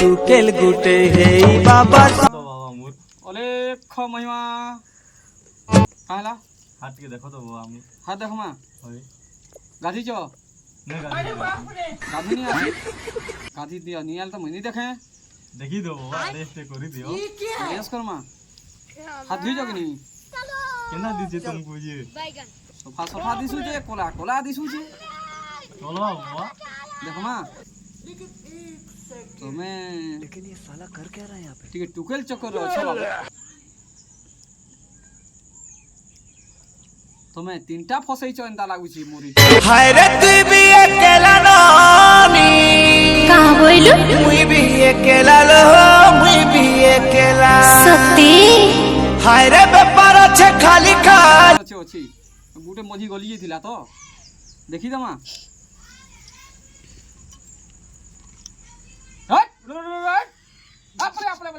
টুকেল গুটে হেই বাবা তো বাবা মোর অলেখ মহিমা কাহলা হাত কে দেখো তো বাবা মোর হাত দেখো মা হয় গাধি চ নে গাড়ি গাধি নিয়ে আসি গাধি দিয়া নিয়ে আল তো মহিনী দেখে দেখি দো বাবা রেস্ট করি দিও রেস কর মা হাত ধুই যাও কিনি কেনা দিছে তুমকু যে সফা সফা দিছু যে কোলা কোলা দিছু যে চলো বাবা দেখো মা তুমি लेकिन ये साला कर क्या रहा है यहाँ पे ଟିକେ ଟୁକେଲ ଚକ୍କର ଅଛ ବାବା ତମେ ତିନଟା ଫସେଇଛ ଏନ୍ତା ଲାଗୁଛି ମୋରି हाय रे तू भी अकेला नानी कहाँ बोलू मुई भी अकेला लो मुई भी अकेला सती हाय रे बेपार छे खाली खाली ଅଛି ଅଛି ଗୋଟେ ମଝି ଗଲି ଯାଇଥିଲା ତ ଦେଖିଦମା ହଟ୍ ଆପରେ ଆପରେ